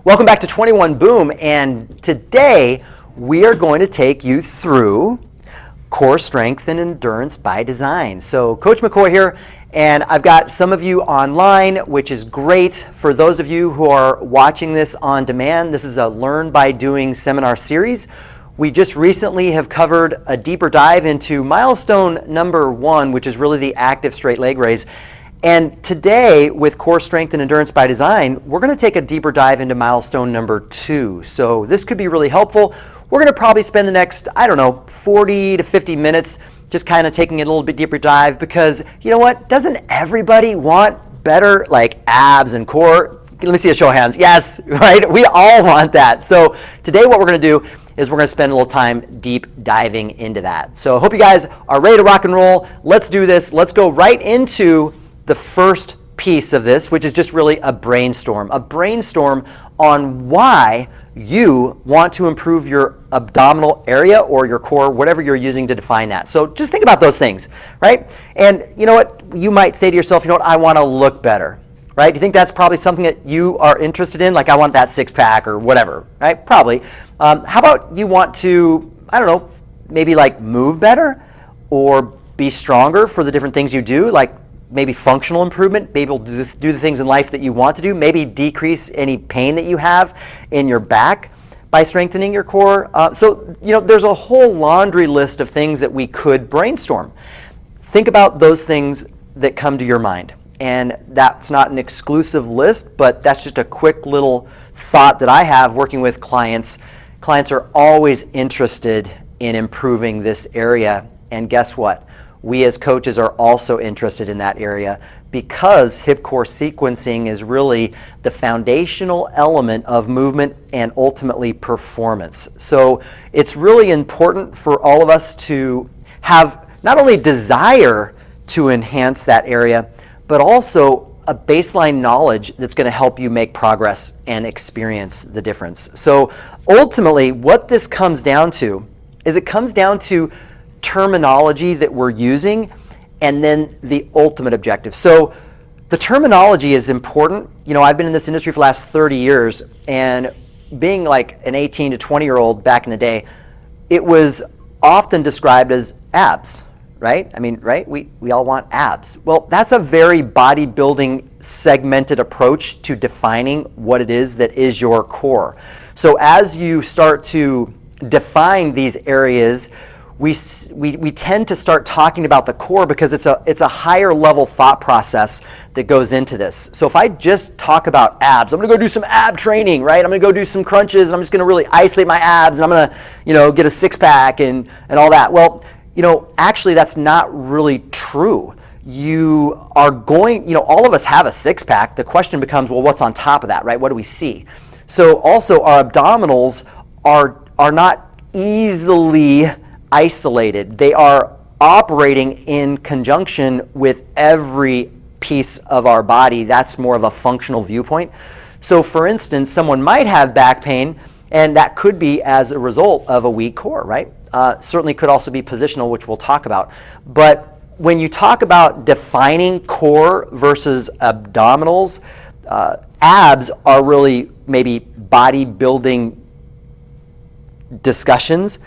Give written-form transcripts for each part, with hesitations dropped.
Welcome back to 21 Boom, and today we are going to take you through core strength and endurance by design. So Coach McCoy here, and I've got some of you online, which is great. For those of you who are watching this on demand, this is a Learn by Doing seminar series. We just recently have covered a deeper dive into milestone number 1, which is really the active straight leg raise. And today, with core strength and endurance by design, we're going to take a deeper dive into milestone number 2. So this could be really helpful. We're going to probably spend the next, 40 to 50 minutes just kind of taking a little bit deeper dive, because you know what? Doesn't everybody want better like abs and core? Let me see a show of hands. Yes, right? We all want that. So today what we're going to do is we're going to spend a little time deep diving into that. So I hope you guys are ready to rock and roll. Let's do this. Let's go right into the first piece of this, which is just really a brainstorm on why you want to improve your abdominal area or your core, whatever you're using to define that. So just think about those things, right? And you know what? You might say to yourself, you know what? I want to look better, right? Do you think that's probably something that you are interested in? Like, I want that six-pack or whatever, right? Probably. How about you want to, maybe like move better or be stronger for the different things you do, like maybe functional improvement, be able to do the things in life that you want to do, maybe decrease any pain that you have in your back by strengthening your core. So, there's a whole laundry list of things that we could brainstorm. Think about those things that come to your mind. And that's not an exclusive list, but that's just a quick little thought that I have working with clients. Clients are always interested in improving this area. And guess what? We as coaches are also interested in that area, because hip core sequencing is really the foundational element of movement and ultimately performance. So it's really important for all of us to have not only desire to enhance that area, but also a baseline knowledge that's going to help you make progress and experience the difference. So ultimately, what this comes down to is it comes down to terminology that we're using and then the ultimate objective. So the terminology is important. I've been in this industry for the last 30 years, and being like an 18 to 20-year-old back in the day, it was often described as abs, right? Right? We all want abs. Well, that's a very bodybuilding segmented approach to defining what it is that is your core. So as you start to define these areas, we tend to start talking about the core because it's a higher level thought process that goes into this. So if I just talk about abs, I'm going to go do some ab training, right? I'm going to go do some crunches, and I'm just going to really isolate my abs, and I'm going to, get a six-pack and all that. Well, actually that's not really true. You are going, all of us have a six-pack. The question becomes, well, what's on top of that, right? What do we see? So also our abdominals are not easily isolated. They are operating in conjunction with every piece of our body. That's more of a functional viewpoint. So for instance, someone might have back pain, and that could be as a result of a weak core, right? Certainly could also be positional, which we'll talk about. But when you talk about defining core versus abdominals, abs are really maybe bodybuilding discussions.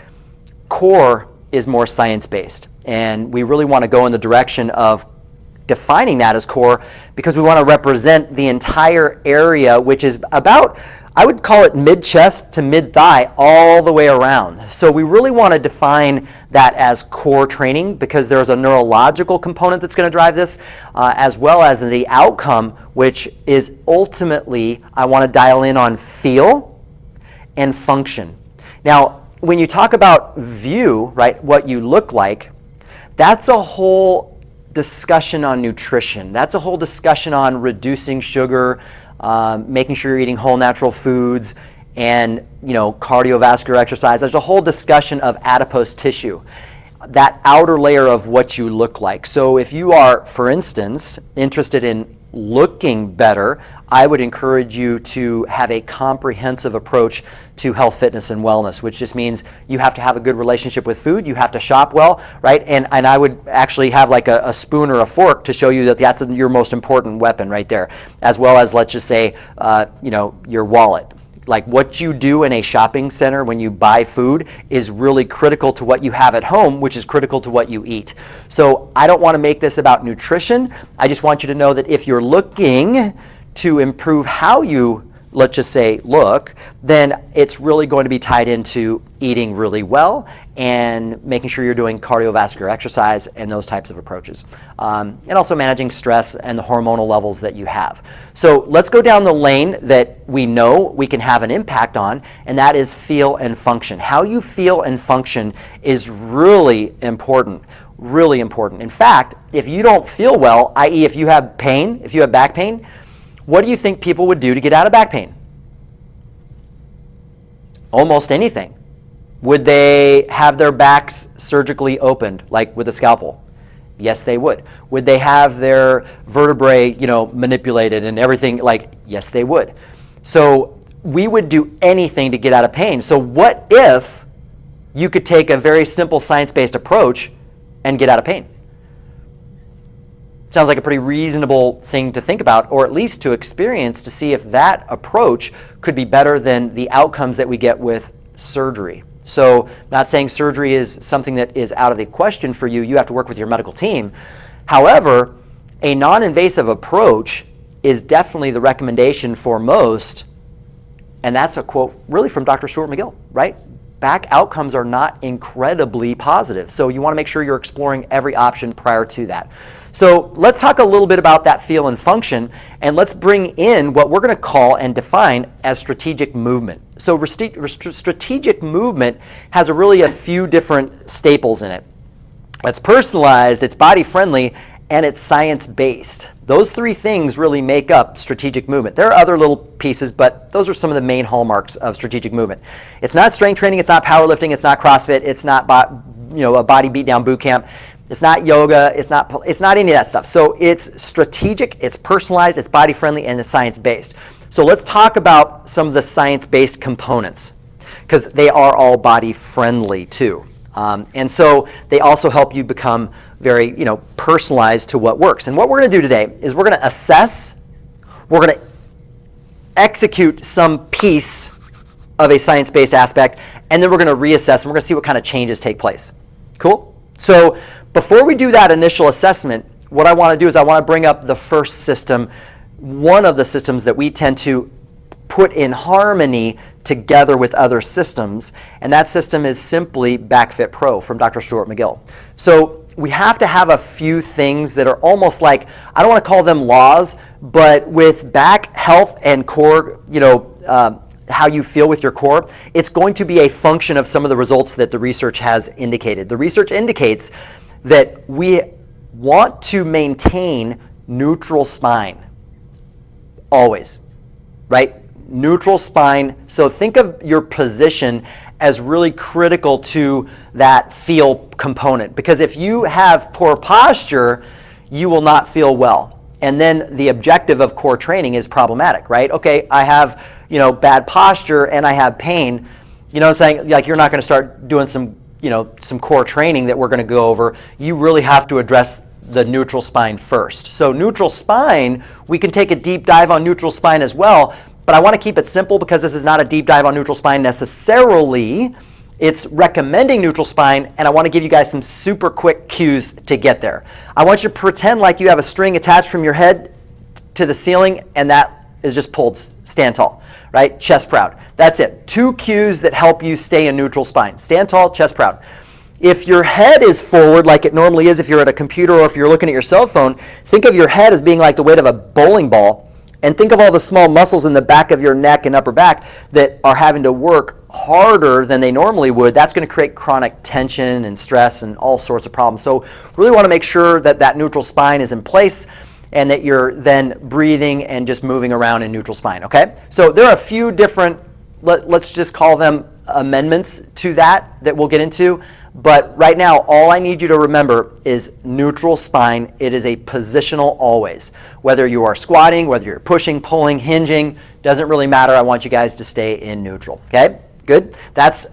Core is more science-based, and we really want to go in the direction of defining that as core, because we want to represent the entire area, which is about, I would call it mid-chest to mid-thigh all the way around. So we really want to define that as core training, because there's a neurological component that's going to drive this, as well as the outcome, which is ultimately, I want to dial in on feel and function. Now, when you talk about view, right, what you look like, that's a whole discussion on nutrition. That's a whole discussion on reducing sugar, making sure you're eating whole natural foods, and cardiovascular exercise. There's a whole discussion of adipose tissue, that outer layer of what you look like. So if you are, for instance, interested in looking better, I would encourage you to have a comprehensive approach to health, fitness, and wellness, which just means you have to have a good relationship with food, you have to shop well, right? And I would actually have like a spoon or a fork to show you that that's your most important weapon right there, as well as, let's just say, your wallet. like what you do in a shopping center when you buy food is really critical to what you have at home, which is critical to what you eat. So I don't want to make this about nutrition. I just want you to know that if you're looking to improve how you, let's just say, look, then it's really going to be tied into eating really well and making sure you're doing cardiovascular exercise and those types of approaches. And also managing stress and the hormonal levels that you have. So let's go down the lane that we know we can have an impact on, and that is feel and function. How you feel and function is really important, really important. In fact, if you don't feel well, i.e. if you have pain, if you have back pain, what do you think people would do to get out of back pain? Almost anything. Would they have their backs surgically opened, like with a scalpel? Yes, they would. Would they have their vertebrae, manipulated and everything? Like, yes, they would. So we would do anything to get out of pain. So what if you could take a very simple science-based approach and get out of pain? Sounds like a pretty reasonable thing to think about, or at least to experience, to see if that approach could be better than the outcomes that we get with surgery. So not saying surgery is something that is out of the question for you. You have to work with your medical team. However, a non-invasive approach is definitely the recommendation for most, and that's a quote really from Dr. Stuart McGill, right? Back outcomes are not incredibly positive. So you want to make sure you're exploring every option prior to that. So let's talk a little bit about that feel and function, and let's bring in what we're going to call and define as strategic movement. So strategic movement has a few different staples in it. It's personalized, it's body friendly, and it's science-based. Those three things really make up strategic movement. There are other little pieces, but those are some of the main hallmarks of strategic movement. It's not strength training, it's not powerlifting, it's not CrossFit, it's not a body beat-down boot camp. It's not yoga, it's not any of that stuff. So it's strategic, it's personalized, it's body friendly, and it's science-based. So let's talk about some of the science-based components, because they are all body friendly too. And so they also help you become very personalized to what works. And what we're going to do today is we're going to assess, we're going to execute some piece of a science-based aspect, and then we're going to reassess, and we're going to see what kind of changes take place. Cool? So before we do that initial assessment, what I want to do is I want to bring up the first system, one of the systems that we tend to put in harmony together with other systems, and that system is simply BackFit Pro from Dr. Stuart McGill. So we have to have a few things that are almost like, I don't want to call them laws, but with back health and core, how you feel with your core, it's going to be a function of some of the results that the research has indicated. The research indicates that we want to maintain neutral spine always, right? Neutral spine. So think of your position as really critical to that feel component, because if you have poor posture, you will not feel well. And then the objective of core training is problematic, right? Okay, I have bad posture and I have pain. You know what I'm saying? Like, you're not going to start doing some core training that we're going to go over. You really have to address the neutral spine first. So neutral spine, we can take a deep dive on neutral spine as well, but I want to keep it simple because this is not a deep dive on neutral spine necessarily. It's recommending neutral spine, and I want to give you guys some super quick cues to get there. I want you to pretend like you have a string attached from your head to the ceiling, and that is just pulled. Stand tall, right? Chest proud. That's it. 2 cues that help you stay in neutral spine. Stand tall, chest proud. If your head is forward like it normally is if you're at a computer or if you're looking at your cell phone, think of your head as being like the weight of a bowling ball, and think of all the small muscles in the back of your neck and upper back that are having to work harder than they normally would. That's going to create chronic tension and stress and all sorts of problems. So really want to make sure that that neutral spine is in place and that you're then breathing and just moving around in neutral spine, okay? So there are a few different, let's just call them amendments to that we'll get into. But right now, all I need you to remember is neutral spine. It is a positional always. Whether you are squatting, whether you're pushing, pulling, hinging, doesn't really matter. I want you guys to stay in neutral. Okay, good. That's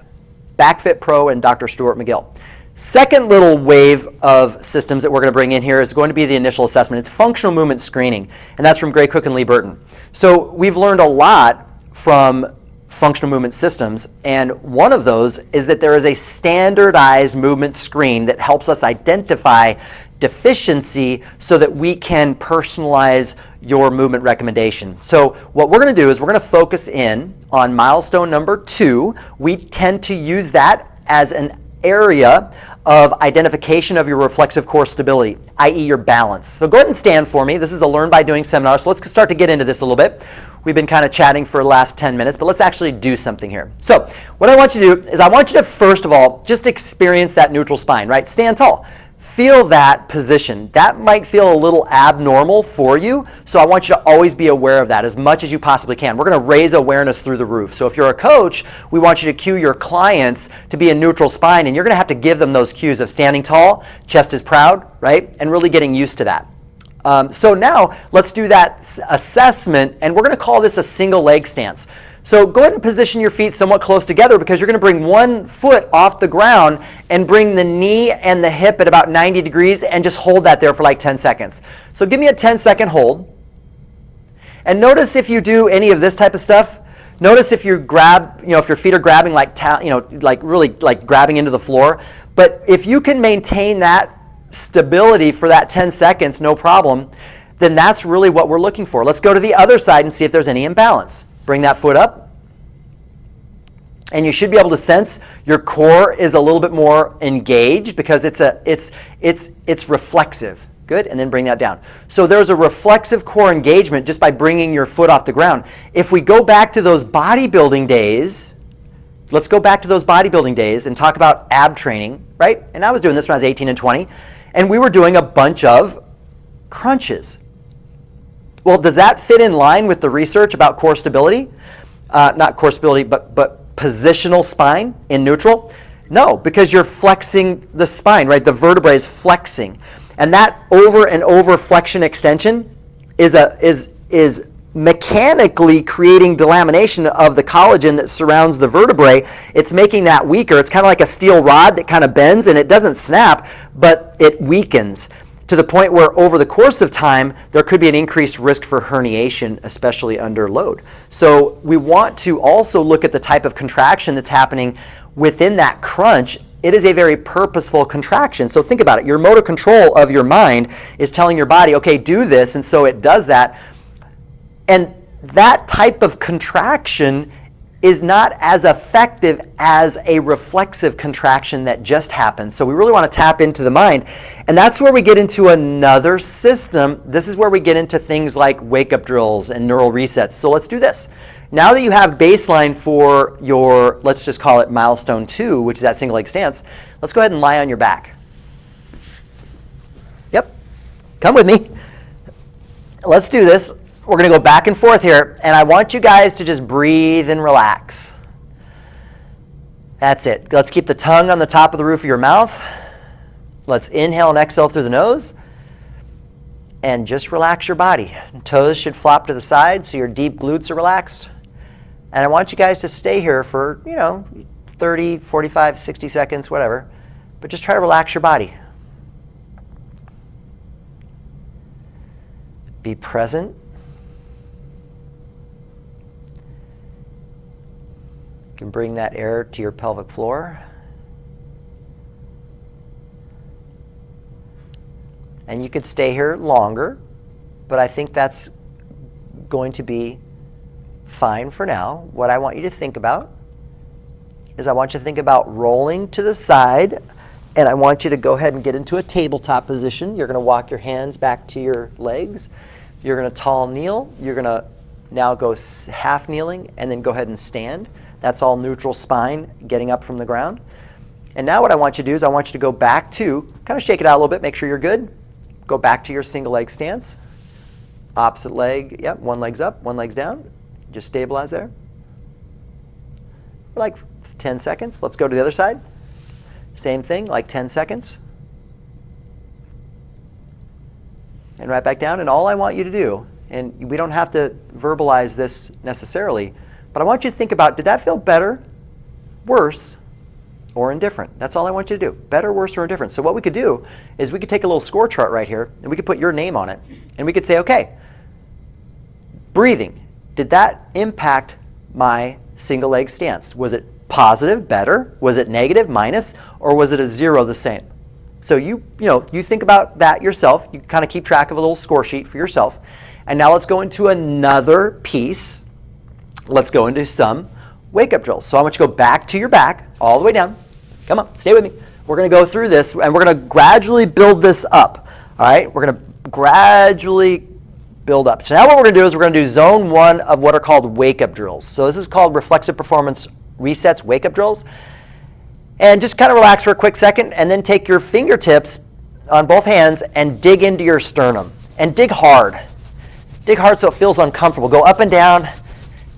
BackFit Pro and Dr. Stuart McGill. Second little wave of systems that we're going to bring in here is going to be the initial assessment. It's functional movement screening, and that's from Gray Cook and Lee Burton. So we've learned a lot from functional movement systems, and one of those is that there is a standardized movement screen that helps us identify deficiency so that we can personalize your movement recommendation. So what we're going to do is we're going to focus in on milestone number 2. We tend to use that as an area of identification of your reflexive core stability, i.e. your balance. So go ahead and stand for me. This is a Learn by Doing seminar, so let's start to get into this a little bit. We've been kind of chatting for the last 10 minutes, but let's actually do something here. So what I want you to do is I want you to, first of all, just experience that neutral spine, right? Stand tall. Feel that position. That might feel a little abnormal for you, so I want you to always be aware of that as much as you possibly can. We're going to raise awareness through the roof. So if you're a coach, we want you to cue your clients to be a neutral spine, and you're going to have to give them those cues of standing tall, chest is proud, right, and really getting used to that. So now let's do that assessment, and we're going to call this a single leg stance. So go ahead and position your feet somewhat close together because you're going to bring one foot off the ground and bring the knee and the hip at about 90 degrees and just hold that there for like 10 seconds. So give me a 10-second hold. And notice if you do any of this type of stuff, notice if you grab, if your feet are grabbing like really like grabbing into the floor. But if you can maintain that stability for that 10 seconds, no problem, then that's really what we're looking for. Let's go to the other side and see if there's any imbalance. Bring that foot up, and you should be able to sense your core is a little bit more engaged because it's reflexive. Good, and then bring that down. So there's a reflexive core engagement just by bringing your foot off the ground. If we go back to those bodybuilding days, let's go back to those bodybuilding days and talk about ab training, right? And I was doing this when I was 18 and 20, and we were doing a bunch of crunches. Well, does that fit in line with the research about core stability? Not core stability, but positional spine in neutral? No, because you're flexing the spine, right? The vertebrae is flexing. And that over and over flexion extension is mechanically creating delamination of the collagen that surrounds the vertebrae. It's making that weaker. It's kind of like a steel rod that kind of bends, and it doesn't snap, but it weakens, to the point where over the course of time, there could be an increased risk for herniation, especially under load. So we want to also look at the type of contraction that's happening within that crunch. It is a very purposeful contraction. So think about it. Your motor control of your mind is telling your body, okay, do this, and so it does that. And that type of contraction is not as effective as a reflexive contraction that just happens. So we really want to tap into the mind. And that's where we get into another system. This is where we get into things like wake-up drills and neural resets. So let's do this. Now that you have baseline for your, let's just call it milestone 2, which is that single leg stance, let's go ahead and lie on your back. Yep, come with me. Let's do this. We're going to go back and forth here, and I want you guys to just breathe and relax. That's it. Let's keep the tongue on the top of the roof of your mouth. Let's inhale and exhale through the nose, and just relax your body. Toes should flop to the side so your deep glutes are relaxed. And I want you guys to stay here for, 30, 45, 60 seconds, whatever, but just try to relax your body. Be present. You can bring that air to your pelvic floor. And you could stay here longer, but I think that's going to be fine for now. What I want you to think about is I want you to think about rolling to the side, and I want you to go ahead and get into a tabletop position. You're going to walk your hands back to your legs. You're going to tall kneel. You're going to now go half kneeling and then go ahead and stand. That's all neutral spine, getting up from the ground. And now what I want you to do is I want you to go back to, kind of shake it out a little bit, make sure you're good. Go back to your single leg stance. Opposite leg, yep, one leg's up, one leg's down. Just stabilize there. For like 10 seconds. Let's go to the other side. Same thing, like 10 seconds. And right back down. And all I want you to do, and we don't have to verbalize this necessarily, but I want you to think about, did that feel better, worse, or indifferent? That's all I want you to do. Better, worse, or indifferent. So what we could do is we could take a little score chart right here, and we could put your name on it. And we could say, okay, breathing, did that impact my single leg stance? Was it positive, better? Was it negative, minus? Or was it a 0, the same? So you think about that yourself. You kind of keep track of a little score sheet for yourself. And now let's go into another piece. Let's go into some wake-up drills. So I want you to go back to your back, all the way down. Come on, stay with me. We're going to go through this, and we're going to gradually build this up. All right? We're going to gradually build up. So now what we're going to do is we're going to do zone 1 of what are called wake-up drills. So this is called Reflexive Performance Resets wake-up drills. And just kind of relax for a quick second, and then take your fingertips on both hands and dig into your sternum. And dig hard. Dig hard so it feels uncomfortable. Go up and down,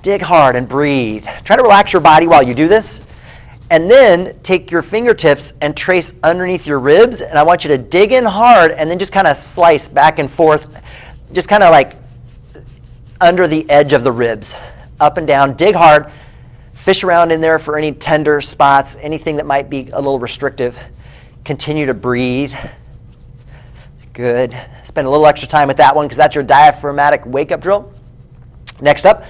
dig hard, and breathe. Try to relax your body while you do this. And then take your fingertips and trace underneath your ribs. And I want you to dig in hard and then just kind of slice back and forth, just kind of like under the edge of the ribs. Up and down, dig hard. Fish around in there for any tender spots, anything that might be a little restrictive. Continue to breathe. Good. Spend a little extra time with that one because that's your diaphragmatic wake-up drill. Next up,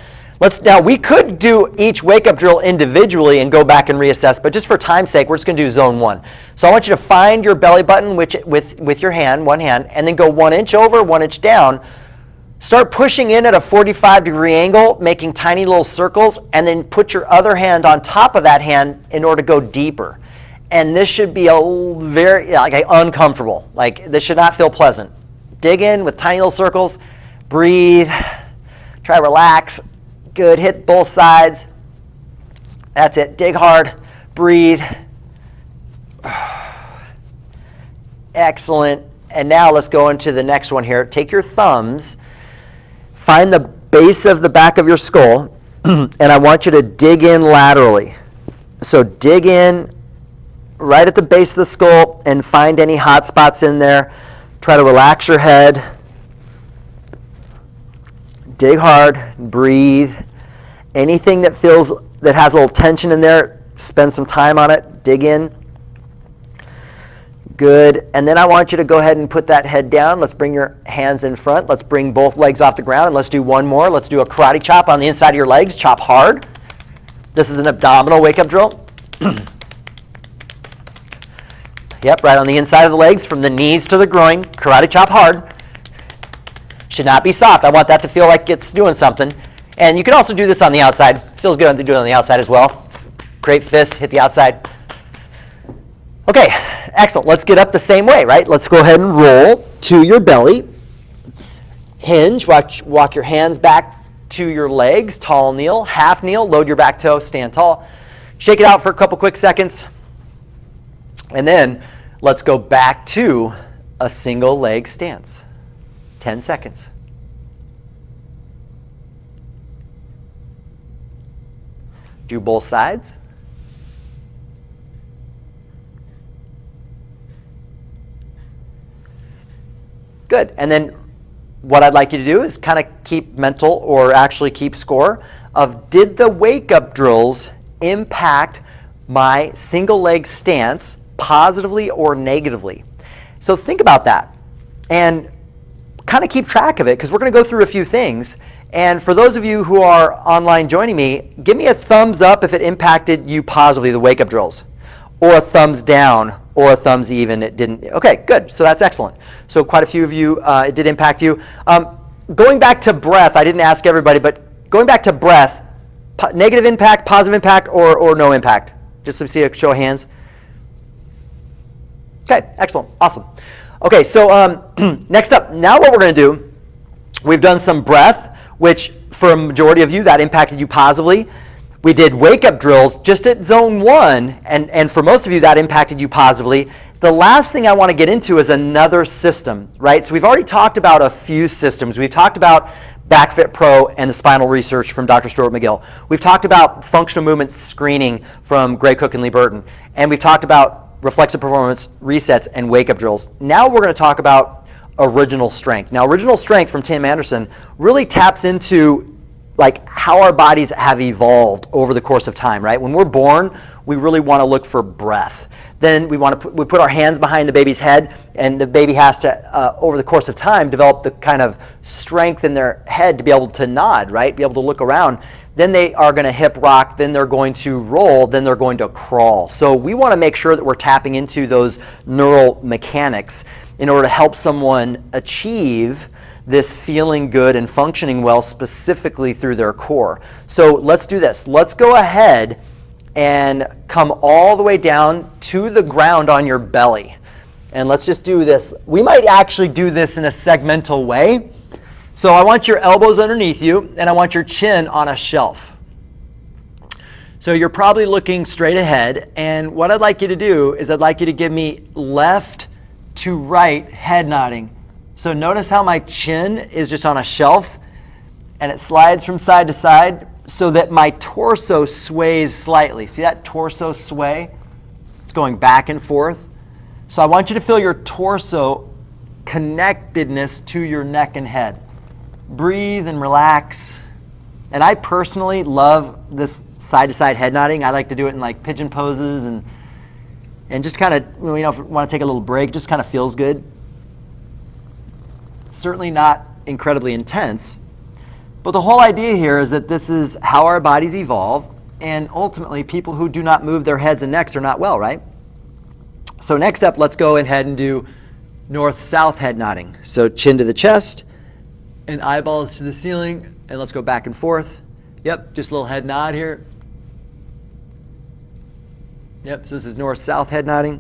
now we could do each wake-up drill individually and go back and reassess, but just for time's sake, we're just going to do zone 1. So I want you to find your belly button with your hand, one hand, and then go 1 inch over, 1 inch down. Start pushing in at a 45-degree angle, making tiny little circles, and then put your other hand on top of that hand in order to go deeper. And this should be very uncomfortable. Like, this should not feel pleasant. Dig in with tiny little circles. Breathe. Try to relax. Good. Hit both sides. That's it. Dig hard. Breathe. Excellent. And now let's go into the next one here. Take your thumbs. Find the base of the back of your skull. And I want you to dig in laterally. So dig in right at the base of the skull and find any hot spots in there. Try to relax your head. Dig hard, breathe. Anything that has a little tension in there, spend some time on it, dig in. Good. And then I want you to go ahead and put that head down. Let's bring your hands in front. Let's bring both legs off the ground, and let's do one more. Let's do a karate chop on the inside of your legs. Chop hard. This is an abdominal wake-up drill. Yep, right on the inside of the legs, from the knees to the groin. Karate chop hard. Should not be soft. I want that to feel like it's doing something. And you can also do this on the outside. Feels good to do it on the outside as well. Great fist, hit the outside. Okay, excellent. Let's get up the same way, right? Let's go ahead and roll to your belly. Hinge, walk your hands back to your legs. Tall kneel, half kneel, load your back toe, stand tall. Shake it out for a couple quick seconds. And then let's go back to a single leg stance. 10 seconds. Do both sides. Good. And then what I'd like you to do is kind of keep mental, or actually keep score of, did the wake-up drills impact my single leg stance positively or negatively? So think about that and kind of keep track of it, because we're going to go through a few things. And for those of you who are online joining me, give me a thumbs up if it impacted you positively, the wake-up drills, or a thumbs down, or a thumbs even, it didn't. Okay, good. So that's excellent. So quite a few of you, it did impact you. Going back to breath, I didn't ask everybody, but going back to breath, negative impact, positive impact, or no impact? Just to see a show of hands. Okay, excellent, awesome. Okay, so next up, now what we're going to do, we've done some breath, which for a majority of you, that impacted you positively. We did wake-up drills just at zone 1, and for most of you, that impacted you positively. The last thing I want to get into is another system, right? So we've already talked about a few systems. We've talked about BackFit Pro and the spinal research from Dr. Stuart McGill. We've talked about functional movement screening from Gray Cook and Lee Burton. And we've talked about reflexive performance resets and wake-up drills. Now we're going to talk about original strength. Now, original strength from Tim Anderson really taps into like how our bodies have evolved over the course of time, right? When we're born, we really want to look for breath. Then we put our hands behind the baby's head, and the baby has to, over the course of time, develop the kind of strength in their head to be able to nod, right? Be able to look around. then they are going to hip rock, then they're going to roll, then they're going to crawl. So we want to make sure that we're tapping into those neural mechanics in order to help someone achieve this feeling good and functioning well specifically through their core. So let's do this. Let's go ahead and come all the way down to the ground on your belly. And let's just do this. We might actually do this in a segmental way. So I want your elbows underneath you, and I want your chin on a shelf. So you're probably looking straight ahead, and what I'd like you to do is I'd like you to give me left to right head nodding. So notice how my chin is just on a shelf, and it slides from side to side so that my torso sways slightly. See that torso sway? It's going back and forth. So I want you to feel your torso connectedness to your neck and head. Breathe and relax. And I personally love this side-to-side head nodding. I like to do it in like pigeon poses and just kind of, if you want to take a little break, just kind of feels good. Certainly not incredibly intense. But the whole idea here is that this is how our bodies evolve, and ultimately people who do not move their heads and necks are not well, right? So next up, let's go ahead and do north-south head nodding. So chin to the chest and eyeballs to the ceiling, and let's go back and forth. Yep, just a little head nod here. Yep, so this is north-south head nodding.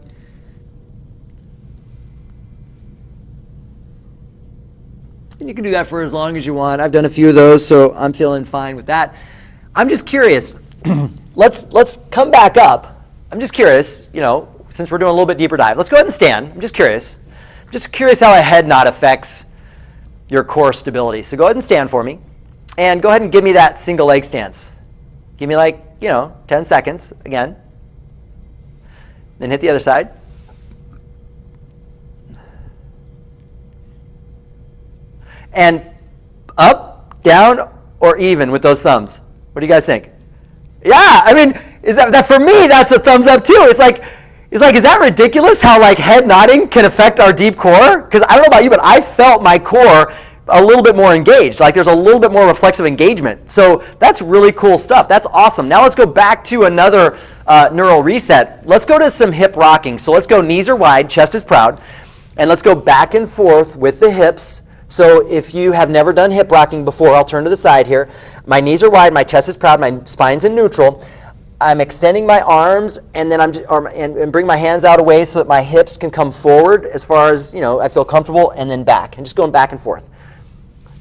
And you can do that for as long as you want. I've done a few of those, so I'm feeling fine with that. I'm just curious. Let's come back up. I'm just curious, since we're doing a little bit deeper dive. Let's go ahead and stand. I'm just curious. I'm just curious how a head nod affects your core stability. So go ahead and stand for me. And go ahead and give me that single leg stance. Give me 10 seconds again. Then hit the other side. And up, down, or even with those thumbs. What do you guys think? Yeah, I mean, is that for me, that's a thumbs up too. It's like, is that ridiculous how head nodding can affect our deep core? Because I don't know about you, but I felt my core a little bit more engaged. There's a little bit more reflexive engagement. So that's really cool stuff. That's awesome. Now let's go back to another neural reset. Let's go to some hip rocking. So let's go knees are wide, chest is proud. And let's go back and forth with the hips. So if you have never done hip rocking before, I'll turn to the side here. My knees are wide, my chest is proud, my spine's in neutral. I'm extending my arms, and then and bring my hands out away so that my hips can come forward as far as I feel comfortable, and then back, and just going back and forth.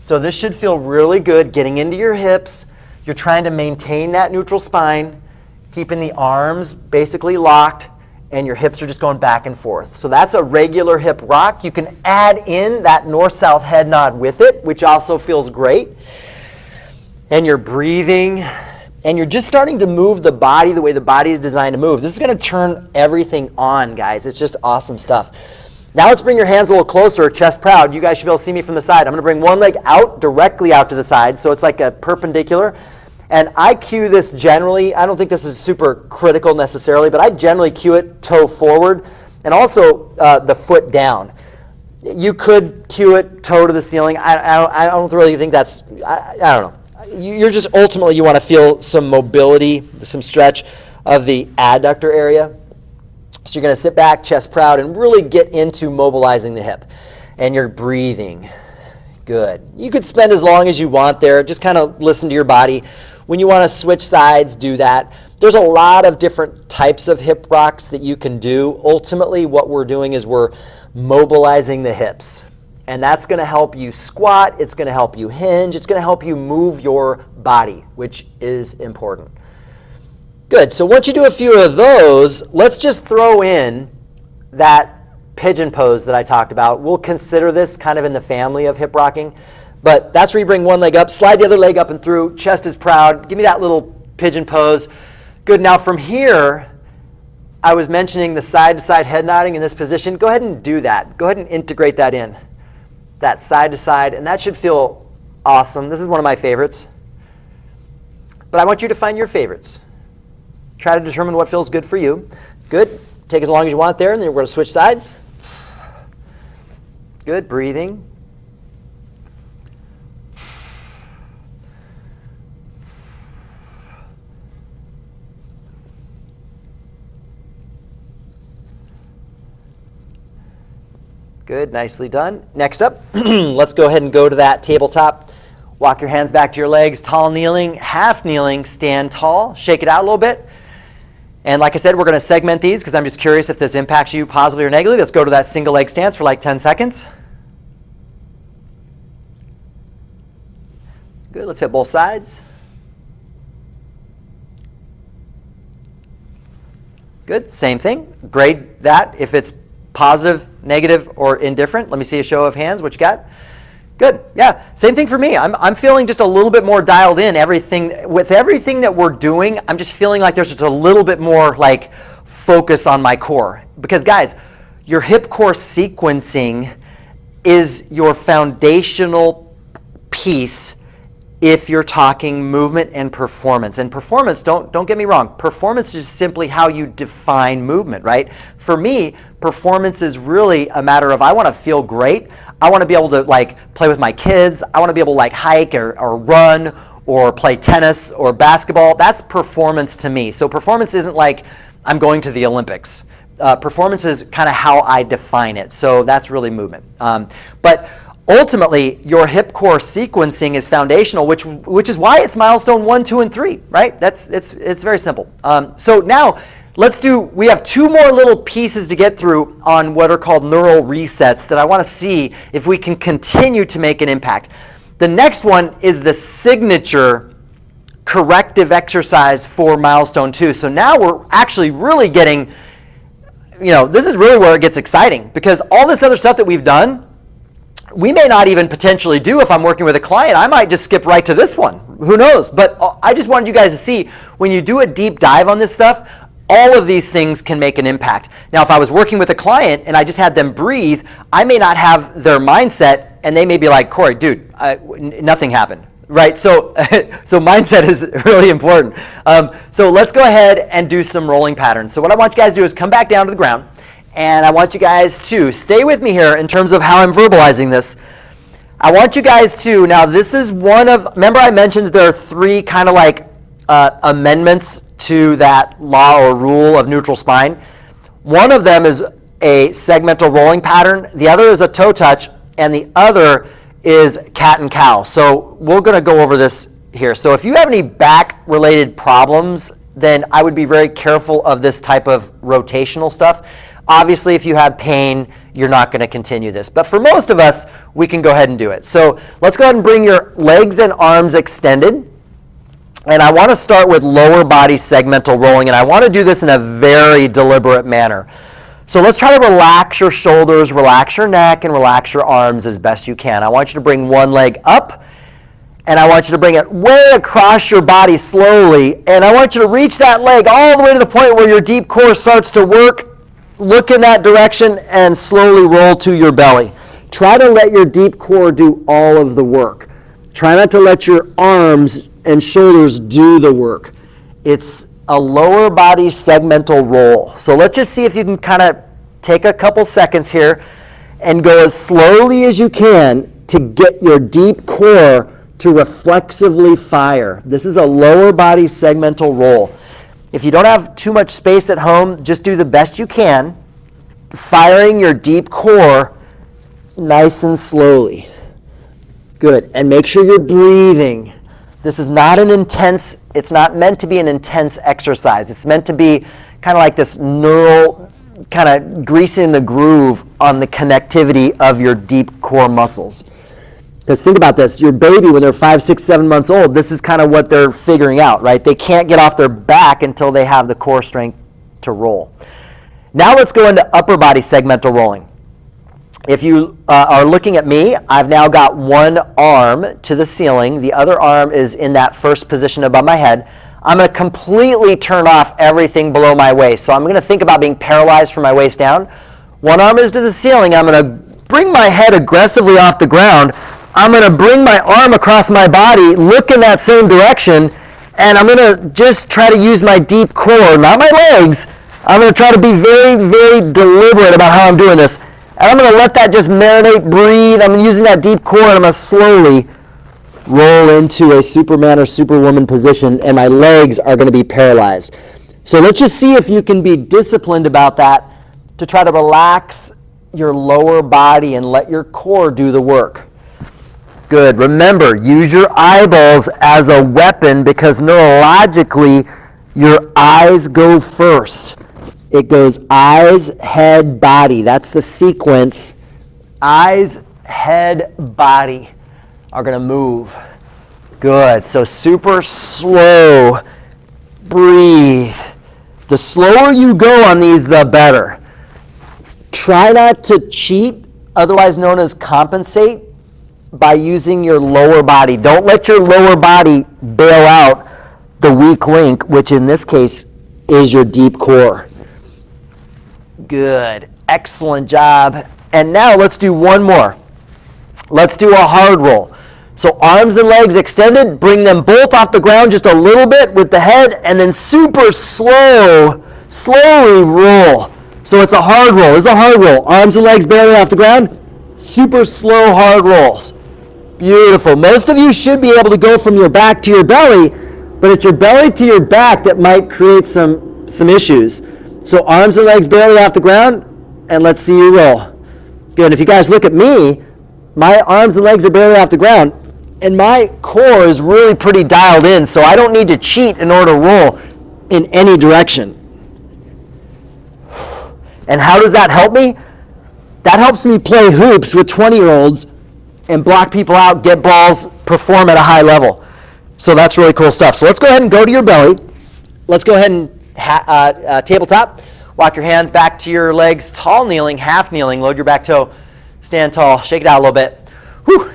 So this should feel really good, getting into your hips. You're trying to maintain that neutral spine, keeping the arms basically locked, and your hips are just going back and forth. So that's a regular hip rock. You can add in that north-south head nod with it, which also feels great. And you're breathing, and you're just starting to move the body the way the body is designed to move. This is going to turn everything on, guys. It's just awesome stuff. Now let's bring your hands a little closer, chest proud. You guys should be able to see me from the side. I'm going to bring one leg out, directly out to the side, so it's like a perpendicular. And I cue this generally. I don't think this is super critical necessarily, but I generally cue it toe forward and also the foot down. You could cue it toe to the ceiling. I don't really think that's, I don't know. You're just ultimately, you want to feel some mobility, some stretch of the adductor area. So you're going to sit back, chest proud, and really get into mobilizing the hip. And you're breathing. Good. You could spend as long as you want there. Just kind of listen to your body. When you want to switch sides, do that. There's a lot of different types of hip rocks that you can do. Ultimately, what we're doing is we're mobilizing the hips. And that's going to help you squat. It's going to help you hinge. It's going to help you move your body, which is important. Good. So once you do a few of those, let's just throw in that pigeon pose that I talked about. We'll consider this kind of in the family of hip rocking. But that's where you bring one leg up, slide the other leg up and through, chest is proud. Give me that little pigeon pose. Good. Now from here, I was mentioning the side-to-side head nodding in this position. Go ahead and do that. Go ahead and integrate that in. That side-to-side, and that should feel awesome. This is one of my favorites. But I want you to find your favorites. Try to determine what feels good for you. Good. Take as long as you want there, and then we're going to switch sides. Good. Breathing. Good, nicely done. Next up, let's go ahead and go to that tabletop. Walk your hands back to your legs, tall kneeling, half kneeling, stand tall, shake it out a little bit. And like I said, we're going to segment these because I'm just curious if this impacts you positively or negatively. Let's go to that single leg stance for like 10 seconds. Good, let's hit both sides. Good, same thing. Grade that if it's positive, negative, or indifferent. Let me see a show of hands. What you got? Good, yeah, same thing for me. I'm feeling just a little bit more dialed in. With everything that we're doing, I'm just feeling like there's just a little bit more like focus on my core. Because guys, your hip core sequencing is your foundational piece if you're talking movement and performance. And performance, don't get me wrong, performance is simply how you define movement, right? For me, performance is really a matter of I want to feel great. I want to be able to like play with my kids. I want to be able to like hike or run or play tennis or basketball. That's performance to me. So performance isn't like I'm going to the Olympics. Performance is kind of how I define it. So that's really movement. But ultimately, your hip core sequencing is foundational, which is why it's milestone 1, 2, and 3, right? It's very simple. So now we have 2 more little pieces to get through on what are called neural resets that I want to see if we can continue to make an impact. The next one is the signature corrective exercise for milestone 2. So now we're actually really getting, this is really where it gets exciting because all this other stuff that we've done, we may not even potentially do if I'm working with a client. I might just skip right to this one. Who knows? But I just wanted you guys to see when you do a deep dive on this stuff, all of these things can make an impact. Now, if I was working with a client and I just had them breathe, I may not have their mindset and they may be like, Corey, dude, nothing happened, right? So mindset is really important. So let's go ahead and do some rolling patterns. So what I want you guys to do is come back down to the ground. And I want you guys to stay with me here in terms of how I'm verbalizing this. I want you guys to, now this is remember I mentioned that there are 3 kind of like amendments to that law or rule of neutral spine. One of them is a segmental rolling pattern. The other is a toe touch. And the other is cat and cow. So we're going to go over this here. So if you have any back-related problems, then I would be very careful of this type of rotational stuff. Obviously, if you have pain, you're not going to continue this. But for most of us, we can go ahead and do it. So let's go ahead and bring your legs and arms extended. And I want to start with lower body segmental rolling. And I want to do this in a very deliberate manner. So let's try to relax your shoulders, relax your neck, and relax your arms as best you can. I want you to bring one leg up. And I want you to bring it way across your body slowly. And I want you to reach that leg all the way to the point where your deep core starts to work. Look in that direction and slowly roll to your belly. Try to let your deep core do all of the work. Try not to let your arms and shoulders do the work. It's a lower body segmental roll. So let's just see if you can kind of take a couple seconds here and go as slowly as you can to get your deep core to reflexively fire. This is a lower body segmental roll. If you don't have too much space at home, just do the best you can, firing your deep core nice and slowly. Good. And make sure you're breathing. This is not it's not meant to be an intense exercise. It's meant to be kind of like this neural, kind of greasing the groove on the connectivity of your deep core muscles. Because think about this, your baby when they're 5, 6, 7 months old, this is kind of what they're figuring out, right? They can't get off their back until they have the core strength to roll. Now let's go into upper body segmental rolling. If you are looking at me, I've now got one arm to the ceiling. The other arm is in that first position above my head. I'm going to completely turn off everything below my waist. So I'm going to think about being paralyzed from my waist down. One arm is to the ceiling. I'm going to bring my head aggressively off the ground. I'm going to bring my arm across my body, look in that same direction, and I'm going to just try to use my deep core, not my legs. I'm going to try to be very, very deliberate about how I'm doing this. And I'm going to let that just marinate, breathe. I'm using that deep core, and I'm going to slowly roll into a Superman or Superwoman position, and my legs are going to be paralyzed. So let's just see if you can be disciplined about that to try to relax your lower body and let your core do the work. Good. Remember, use your eyeballs as a weapon because neurologically, your eyes go first. It goes eyes, head, body. That's the sequence. Eyes, head, body are going to move. Good. So super slow. Breathe. The slower you go on these, the better. Try not to cheat, otherwise known as compensate, by using your lower body. Don't let your lower body bail out the weak link, which in this case is your deep core. Good. Excellent job. And now let's do one more. Let's do a hard roll. So arms and legs extended, bring them both off the ground just a little bit with the head, and then super slowly roll. So it's a hard roll. It's a hard roll. Arms and legs barely off the ground. Super slow hard rolls. Beautiful. Most of you should be able to go from your back to your belly, but it's your belly to your back that might create some issues. So arms and legs barely off the ground, and let's see you roll. Good. If you guys look at me, my arms and legs are barely off the ground, and my core is really pretty dialed in, so I don't need to cheat in order to roll in any direction. And how does that help me? That helps me play hoops with 20-year-olds and block people out, get balls, perform at a high level. So that's really cool stuff. So let's go ahead and go to your belly. Let's go ahead and tabletop. Walk your hands back to your legs, tall kneeling, half kneeling. Load your back toe. Stand tall. Shake it out a little bit. Whew.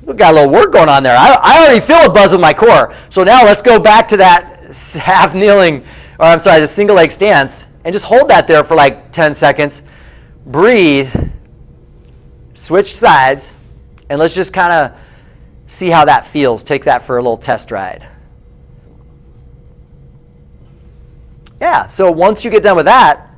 We got a little work going on there. I already feel a buzz with my core. So now let's go back to that half kneeling, or I'm sorry, the single leg stance, and just hold that there for like 10 seconds. Breathe. Switch sides. And let's just kind of see how that feels. Take that for a little test ride. Yeah, so once you get done with that,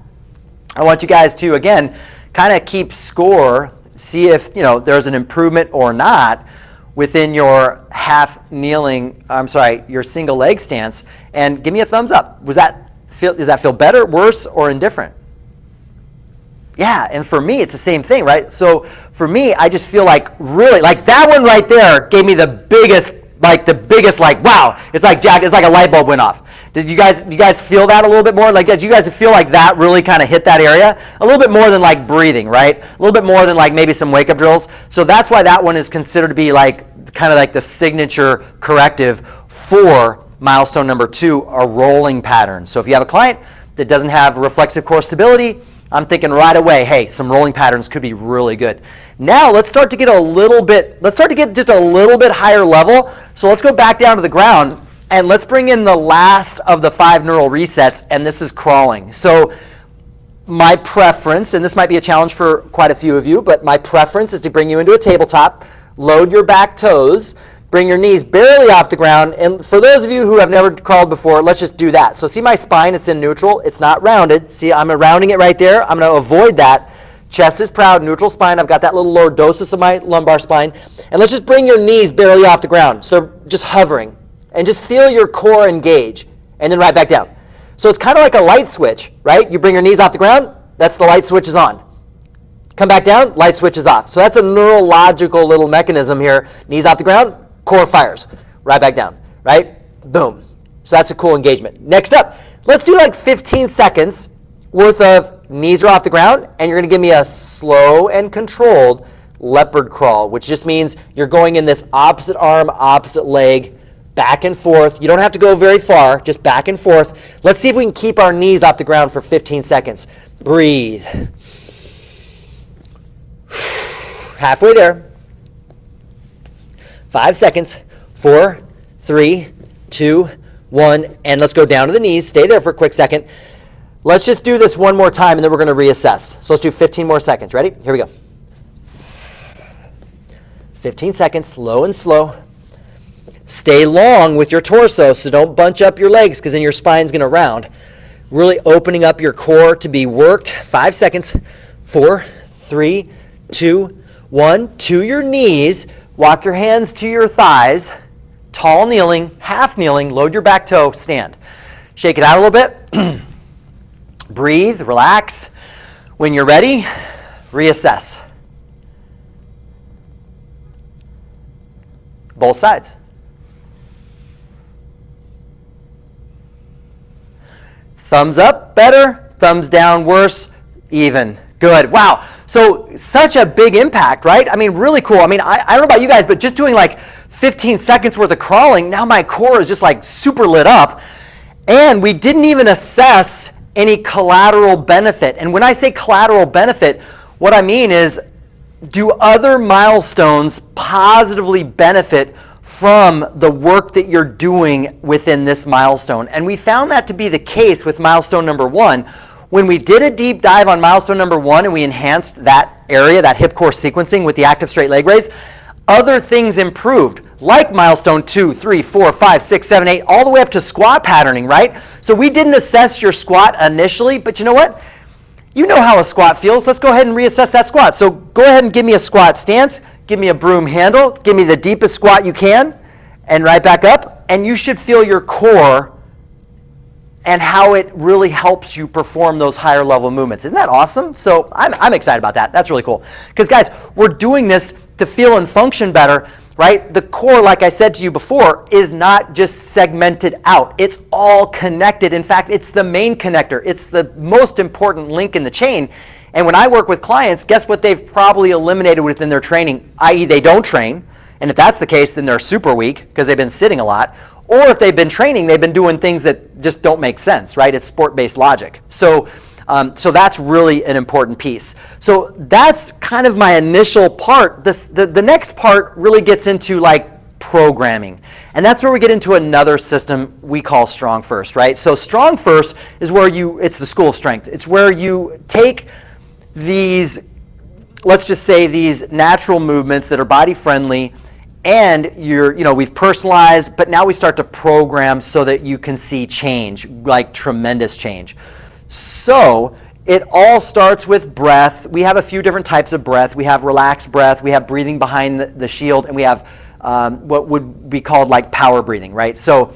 I want you guys to, again, kind of keep score, see if there's an improvement or not within your your single leg stance, and give me a thumbs up. Does that feel better, worse, or indifferent? Yeah, and for me, it's the same thing, right? So for me, I just feel like really, like that one right there gave me the biggest, wow, it's like a light bulb went off. Did you guys feel that a little bit more? Like, did you guys feel like that really kind of hit that area? A little bit more than like breathing, right? A little bit more than like maybe some wake-up drills. So that's why that one is considered to be like kind of like the signature corrective for milestone number 2, a rolling pattern. So if you have a client that doesn't have reflexive core stability, I'm thinking right away, hey, some rolling patterns could be really good. Now let's start to get just a little bit higher level. So let's go back down to the ground and let's bring in the last of the 5 neural resets, and this is crawling. So my preference, and this might be a challenge for quite a few of you, but my preference is to bring you into a tabletop, load your back toes, bring your knees barely off the ground, and for those of you who have never crawled before, let's just do that. So see my spine, it's in neutral, it's not rounded. See, I'm rounding it right there. I'm going to avoid that. Chest is proud, neutral spine. I've got that little lordosis of my lumbar spine. And let's just bring your knees barely off the ground. So they're just hovering. And just feel your core engage, and then right back down. So it's kind of like a light switch, right? You bring your knees off the ground, that's the light switch is on. Come back down, light switch is off. So that's a neurological little mechanism here. Knees off the ground, core fires, right back down, right? Boom. So that's a cool engagement. Next up, let's do like 15 seconds worth of knees are off the ground, and you're going to give me a slow and controlled leopard crawl, which just means you're going in this opposite arm, opposite leg, back and forth. You don't have to go very far, just back and forth. Let's see if we can keep our knees off the ground for 15 seconds. Breathe. Halfway there. 5 seconds. 4, 3, 2, 1, and let's go down to the knees. Stay there for a quick second. Let's just do this one more time, and then we're going to reassess. So let's do 15 more seconds. Ready? Here we go. 15 seconds, low and slow. Stay long with your torso, so don't bunch up your legs because then your spine's going to round. Really opening up your core to be worked. 5 seconds. 4, 3, 2, 1. To your knees. Walk your hands to your thighs. Tall kneeling, half kneeling. Load your back toe. Stand. Shake it out a little bit. Breathe. Relax. When you're ready, Reassess. Both sides. Thumbs up, better. Thumbs down, worse. Even. Good. Wow. So such a big impact, right? I mean, really cool. I mean, I don't know about you guys, but just doing like 15 seconds worth of crawling, now my core is just like super lit up. And we didn't even assess any collateral benefit. And when I say collateral benefit, what I mean is, do other milestones positively benefit from the work that you're doing within this milestone? And we found that to be the case with milestone number 1. When we did a deep dive on milestone number 1 and we enhanced that area, that hip core sequencing with the active straight leg raise, other things improved, like milestone 2, 3, 4, 5, 6, 7, 8, all the way up to squat patterning, right? So we didn't assess your squat initially, but you know what? You know how a squat feels. Let's go ahead and reassess that squat. So go ahead and give me a squat stance, give me a broom handle, give me the deepest squat you can, and right back up, and you should feel your core and how it really helps you perform those higher level movements. Isn't that awesome? So I'm excited about that. That's really cool. Because guys, we're doing this to feel and function better, right? The core, like I said to you before, is not just segmented out. It's all connected. In fact, it's the main connector. It's the most important link in the chain. And when I work with clients, guess what they've probably eliminated within their training, i.e. they don't train. And if that's the case, then they're super weak because they've been sitting a lot. Or if they've been training, they've been doing things that just don't make sense, right? It's sport-based logic. So that's really an important piece. So that's kind of my initial part. The next part really gets into like programming. And that's where we get into another system we call StrongFirst, right? So StrongFirst is where it's the school of strength. It's where you take these, let's just say these natural movements that are body friendly, and we've personalized, but now we start to program so that you can see change, like tremendous change. So it all starts with breath. We have a few different types of breath. We have relaxed breath, we have breathing behind the shield, and we have what would be called like power breathing, right? So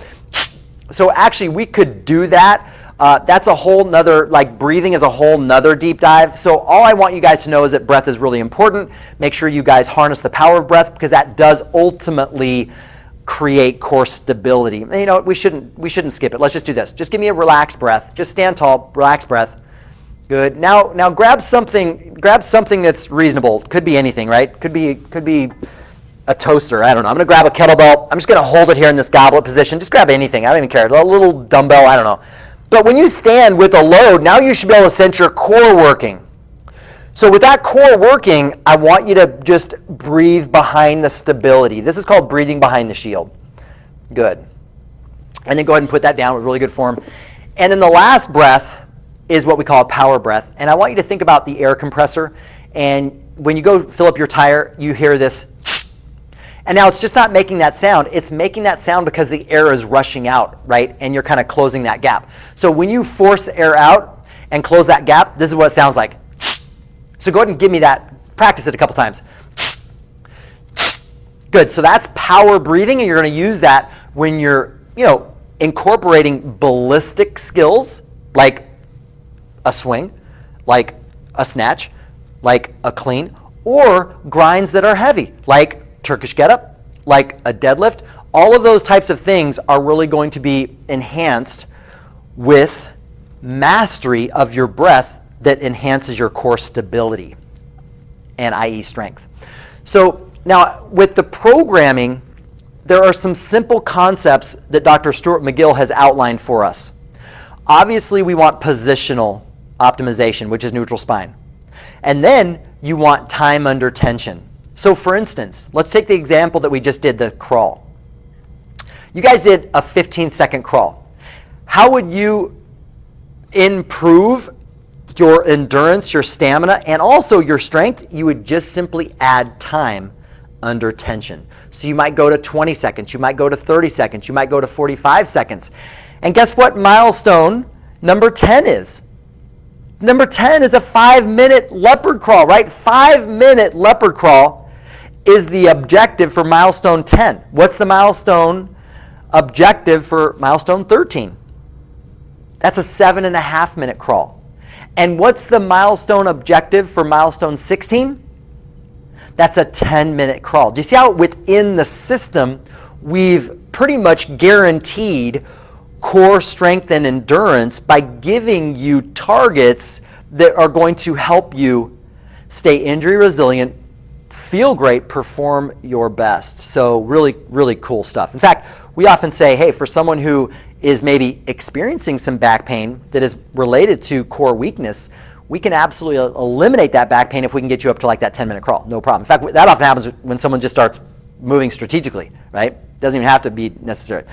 actually we could do that. That's a whole nother, like breathing is a whole nother deep dive. So all I want you guys to know is that breath is really important. Make sure you guys harness the power of breath because that does ultimately create core stability. You know, we shouldn't skip it. Let's just do this. Just give me a relaxed breath. Just stand tall, relaxed breath. Good. Now grab something that's reasonable. Could be anything, right? Could be a toaster. I don't know. I'm going to grab a kettlebell. I'm just going to hold it here in this goblet position. Just grab anything. I don't even care. A little dumbbell. I don't know. But when you stand with a load, now you should be able to sense your core working. So with that core working, I want you to just breathe behind the stability. This is called breathing behind the shield. Good. And then go ahead and put that down with really good form. And then the last breath is what we call a power breath. And I want you to think about the air compressor. And when you go fill up your tire, you hear this. And now it's just not making that sound. It's making that sound because the air is rushing out, right? And you're kind of closing that gap. So when you force air out and close that gap, this is what it sounds like. So go ahead and give me that. Practice it a couple times. Good. So that's power breathing, and you're going to use that when you're, incorporating ballistic skills like a swing, like a snatch, like a clean, or grinds that are heavy, like Turkish get-up, like a deadlift. All of those types of things are really going to be enhanced with mastery of your breath that enhances your core stability and i.e. strength. So now with the programming, there are some simple concepts that Dr. Stuart McGill has outlined for us. Obviously, we want positional optimization, which is neutral spine. And then you want time under tension. So for instance, let's take the example that we just did, the crawl. You guys did a 15-second crawl. How would you improve your endurance, your stamina, and also your strength? You would just simply add time under tension. So you might go to 20 seconds, you might go to 30 seconds, you might go to 45 seconds. And guess what milestone number 10 is? Number 10 is a 5-minute leopard crawl, right? 5-minute leopard crawl is the objective for milestone 10. What's the milestone objective for milestone 13? That's a 7.5-minute crawl. And what's the milestone objective for milestone 16? That's a 10-minute crawl. Do you see how within the system we've pretty much guaranteed core strength and endurance by giving you targets that are going to help you stay injury resilient, feel great, perform your best. So really, really cool stuff. In fact, we often say, hey, for someone who is maybe experiencing some back pain that is related to core weakness, we can absolutely eliminate that back pain if we can get you up to like that 10-minute crawl. No problem. In fact, that often happens when someone just starts moving strategically, right? Doesn't even have to be necessary.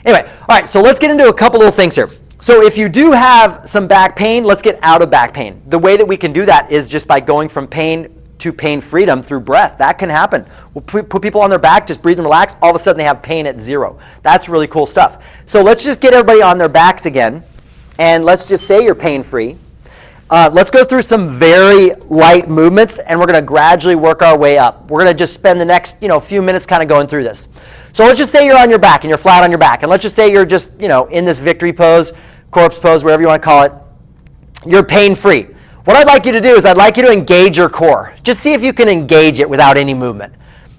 Anyway, all right, so let's get into a couple little things here. So if you do have some back pain, let's get out of back pain. The way that we can do that is just by going from pain to pain freedom through breath. That can happen. We'll put people on their back, just breathe and relax. All of a sudden they have pain at 0. That's really cool stuff. So let's just get everybody on their backs again, and let's just say you're pain-free. Let's go through some very light movements, and we're going to gradually work our way up. We're going to just spend the next few minutes kind of going through this. So let's just say you're on your back and you're flat on your back, and let's just say you're just in this victory pose, corpse pose, whatever you want to call it. You're pain-free. What I'd like you to do is I'd like you to engage your core. Just see if you can engage it without any movement.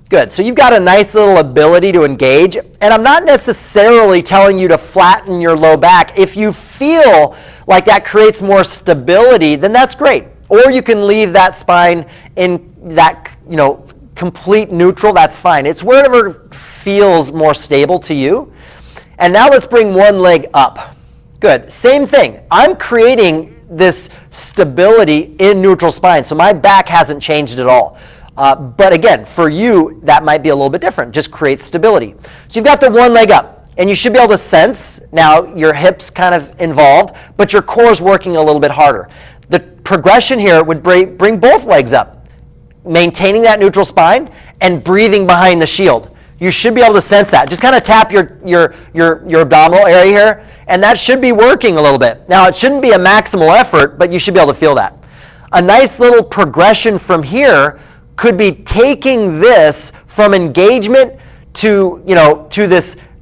Good. So you've got a nice little ability to engage, and I'm not necessarily telling you to flatten your low back. If you feel like that creates more stability, then that's great. Or you can leave that spine in that complete neutral. That's fine. It's wherever feels more stable to you. And now let's bring one leg up. Good. Same thing. I'm creating this stability in neutral spine, so my back hasn't changed at all. But again, for you, that might be a little bit different. Just create stability. So you've got the one leg up, and you should be able to sense now your hips kind of involved, but your core is working a little bit harder. The progression here would bring both legs up, maintaining that neutral spine and breathing behind the shield. You should be able to sense that. Just kind of tap your abdominal area here, and that should be working a little bit. Now, it shouldn't be a maximal effort, but you should be able to feel that. A nice little progression from here could be taking this from engagement to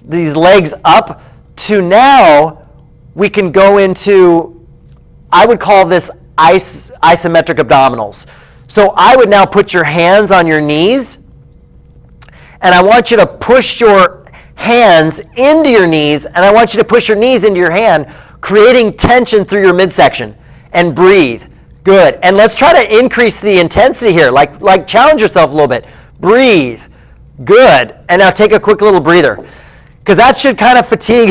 these legs up to now we can go into, I would call this isometric abdominals. So I would now put your hands on your knees, and I want you to push your hands into your knees, and I want you to push your knees into your hand, creating tension through your midsection, and breathe. Good. And let's try to increase the intensity here, like challenge yourself a little bit. Breathe. Good. And now take a quick little breather, because that should kind of fatigue.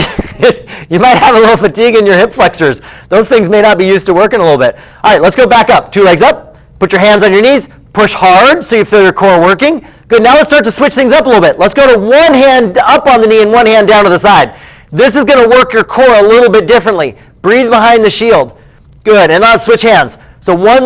You might have a little fatigue in your hip flexors. Those things may not be used to working a little bit. All right, let's go back up. 2 legs up. Put your hands on your knees. Push hard so you feel your core working. Good. Now let's start to switch things up a little bit. Let's go to one hand up on the knee and one hand down to the side. This is going to work your core a little bit differently. Breathe behind the shield. Good. And now let's switch hands. So one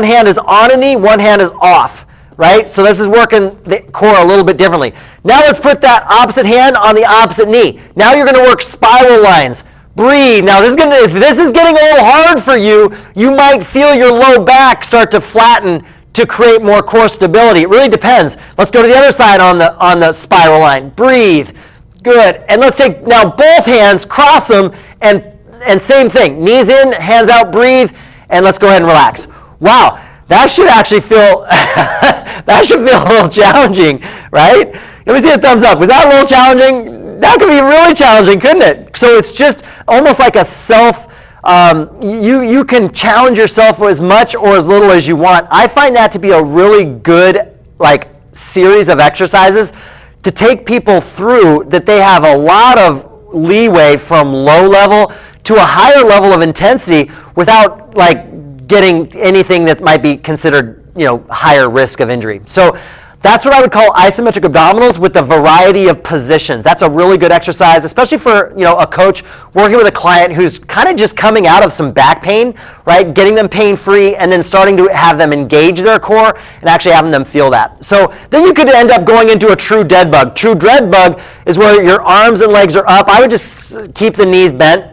hand is on a knee, one hand is off, right? So this is working the core a little bit differently. Now let's put that opposite hand on the opposite knee. Now you're going to work spiral lines. Breathe. Now if this is getting a little hard for you, you might feel your low back start to flatten to create more core stability. It really depends. Let's go to the other side on the spiral line. Breathe. Good. And let's take now both hands, cross them, and same thing. Knees in, hands out, breathe. And let's go ahead and relax. Wow, that should actually feel a little challenging, right? Let me see a thumbs up. Was that a little challenging? That could be really challenging, couldn't it? So it's just almost like a you can challenge yourself as much or as little as you want. I find that to be a really good series of exercises to take people through, that they have a lot of leeway from low level to a higher level of intensity without getting anything that might be considered higher risk of injury. So that's what I would call isometric abdominals with a variety of positions. That's a really good exercise, especially for a coach working with a client who's kind of just coming out of some back pain, right? Getting them pain-free and then starting to have them engage their core and actually having them feel that. So then you could end up going into a true dead bug. True dead bug is where your arms and legs are up. I would just keep the knees bent.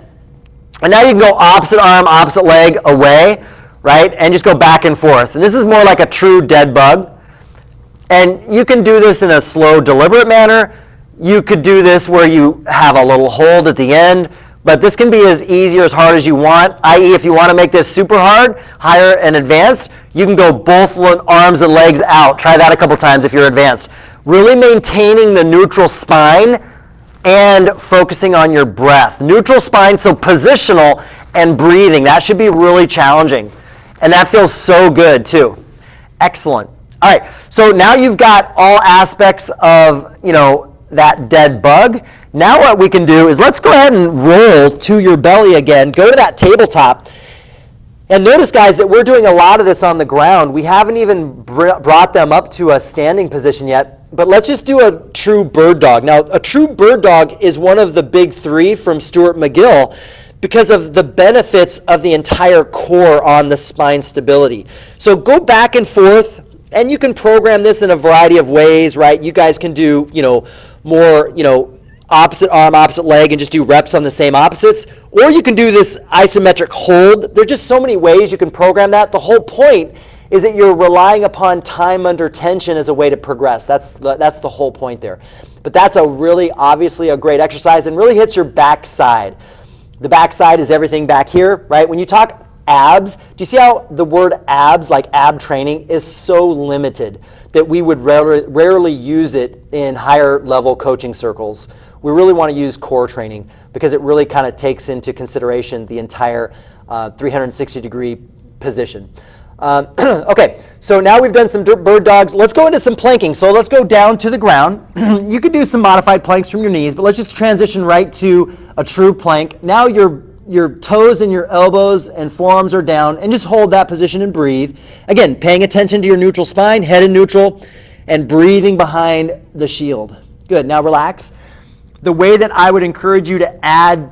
And now you can go opposite arm, opposite leg away, right? And just go back and forth. And this is more like a true dead bug. And you can do this in a slow, deliberate manner. You could do this where you have a little hold at the end, But this can be as easy or as hard as you want, i.e. if you want to make this super hard, higher and advanced, you can go both arms and legs out. Try that a couple times if you're advanced. Really maintaining the neutral spine and focusing on your breath. Neutral spine, so positional and breathing. That should be really challenging. And that feels so good too. Excellent. All right, so now you've got all aspects of, that dead bug. Now what we can do is let's go ahead and roll to your belly again. Go to that tabletop. And notice, guys, that we're doing a lot of this on the ground. We haven't even brought them up to a standing position yet. But let's just do a true bird dog. Now, a true bird dog is one of the big three from Stuart McGill because of the benefits of the entire core on the spine stability. So go back and forth, and you can program this in a variety of ways, right? You guys can do, more, opposite arm, opposite leg, and just do reps on the same opposites. Or you can do this isometric hold. There's just so many ways you can program that. The whole point is that you're relying upon time under tension as a way to progress. That's the whole point there. But that's obviously a great exercise and really hits your backside. The backside is everything back here, right? When you talk abs, do you see how the word abs, like ab training, is so limited that we would rarely use it in higher level coaching circles? We really want to use core training because it really kind of takes into consideration the entire 360-degree position. Okay, so now we've done some bird dogs. Let's go into some planking. So let's go down to the ground. You could do some modified planks from your knees, but let's just transition right to a true plank. Now your toes and your elbows and forearms are down, and just hold that position and breathe. Again, paying attention to your neutral spine, head in neutral, and breathing behind the shield. Good, now relax. The way that I would encourage you to add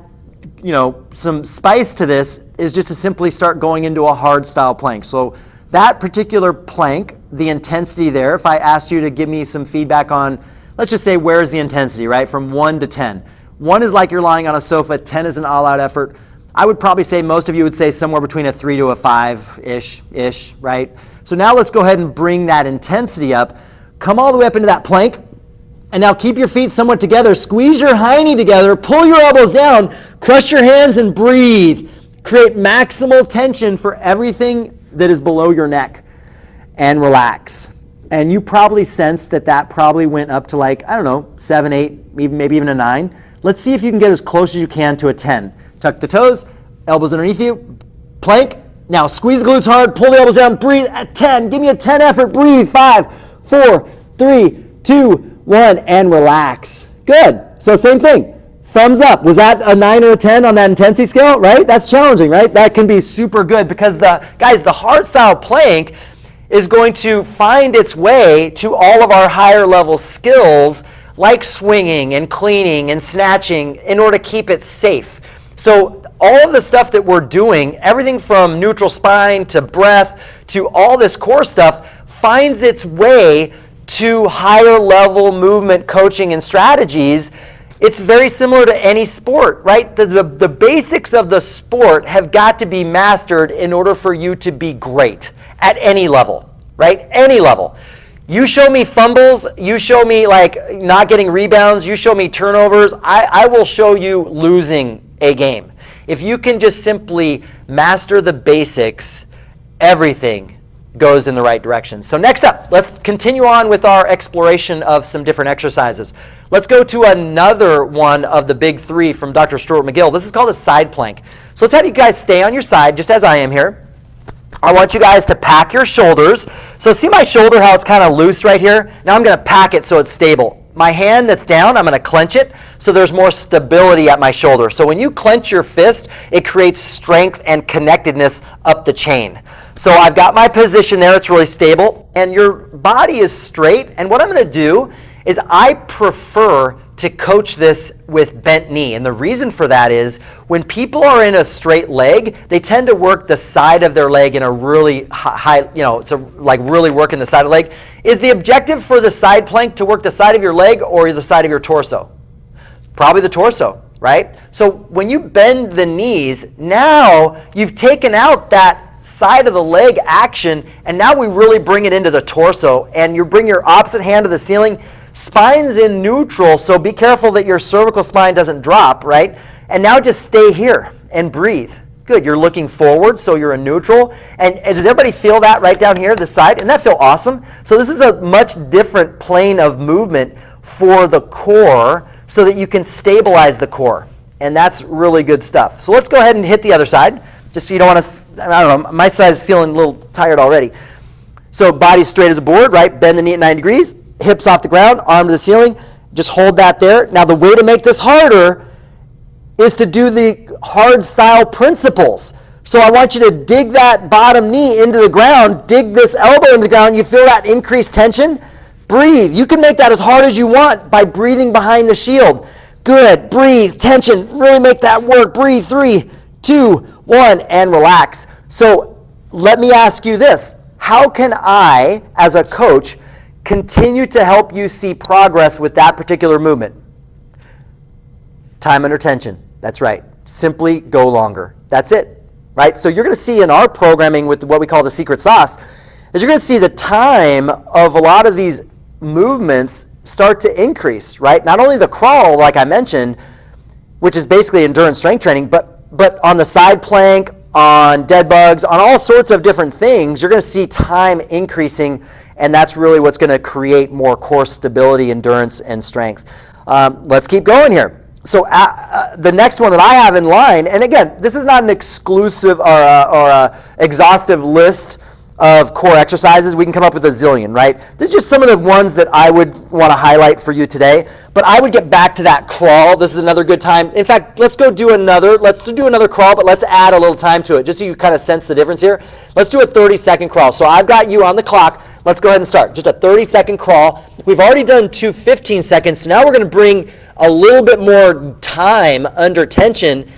some spice to this is just to simply start going into a hard style plank. So that particular plank, the intensity there, if I asked you to give me some feedback on, let's just say, where's the intensity, right? From 1 to 10. 1 is like you're lying on a sofa, 10 is an all-out effort. I would probably say most of you would say somewhere between a 3 to a 5-ish, right? So now let's go ahead and bring that intensity up. Come all the way up into that plank. And now keep your feet somewhat together. Squeeze your hiney together. Pull your elbows down. Crush your hands and breathe. Create maximal tension for everything that is below your neck. And relax. And you probably sensed that probably went up to 7, 8, maybe even a 9. Let's see if you can get as close as you can to a 10. Tuck the toes, elbows underneath you, plank. Now squeeze the glutes hard, pull the elbows down, breathe at 10. Give me a 10 effort, breathe. 5, 4, 3, 2, 1, and relax. Good. So same thing. Thumbs up. Was that a 9 or a 10 on that intensity scale, right? That's challenging, right? That can be super good because the hard style plank is going to find its way to all of our higher level skills like swinging and cleaning and snatching in order to keep it safe. So all of the stuff that we're doing, everything from neutral spine to breath to all this core stuff, finds its way to higher level movement coaching and strategies. It's very similar to any sport, right? The basics of the sport have got to be mastered in order for you to be great at any level, right? Any level. You show me fumbles, you show me not getting rebounds, you show me turnovers, I will show you losing a game. If you can just simply master the basics, everything goes in the right direction. So next up, let's continue on with our exploration of some different exercises. Let's go to another one of the big three from Dr. Stuart McGill. This is called a side plank. So let's have you guys stay on your side, just as I am here. I want you guys to pack your shoulders. So see my shoulder, how it's kind of loose right here? Now I'm going to pack it so it's stable. My hand that's down, I'm going to clench it so there's more stability at my shoulder. So when you clench your fist, it creates strength and connectedness up the chain. So I've got my position there, it's really stable, and your body is straight. And what I'm going to do is I prefer to coach this with bent knee. And the reason for that is when people are in a straight leg, they tend to work the side of their leg in a really high, really working the side of the leg. Is the objective for the side plank to work the side of your leg or the side of your torso? Probably the torso, right? So when you bend the knees, now you've taken out that side of the leg action, and now we really bring it into the torso, and you bring your opposite hand to the ceiling. Spine's in neutral, so be careful that your cervical spine doesn't drop, right? And now just stay here and breathe. Good, you're looking forward, so you're in neutral. And does everybody feel that right down here, this side? Doesn't that feel awesome? So this is a much different plane of movement for the core so that you can stabilize the core. And that's really good stuff. So let's go ahead and hit the other side, just so you don't want to, I don't know, my side is feeling a little tired already. So body straight as a board, right? Bend the knee at 90 degrees, hips off the ground, arm to the ceiling. Just hold that there. Now the way to make this harder is to do the hard style principles. So I want you to dig that bottom knee into the ground, dig this elbow into the ground. You feel that increased tension? Breathe. You can make that as hard as you want by breathing behind the shield. Good. Breathe. Tension. Really make that work. Breathe. 3, 2, 1, and relax. So let me ask you this. How can I, as a coach, continue to help you see progress with that particular movement? Time under tension. That's right. Simply go longer. That's it. Right? So you're going to see in our programming with what we call the secret sauce, is you're going to see the time of a lot of these movements start to increase, right? Not only the crawl, like I mentioned, which is basically endurance strength training, but on the side plank, on dead bugs, on all sorts of different things, you're going to see time increasing, and that's really what's going to create more core stability, endurance, and strength. Let's keep going here. So the next one that I have in line, and again, this is not an exclusive or a exhaustive list of core exercises. We can come up with a zillion, right? This is just some of the ones that I would want to highlight for you today. But I would get back to that crawl. This is another good time. In fact, let's do another crawl, but let's add a little time to it, just so you kind of sense the difference here. Let's do a 30-second crawl. So I've got you on the clock. Let's go ahead and start. Just a 30-second crawl. We've already done 2 15 seconds, so now we're going to bring a little bit more time under tension.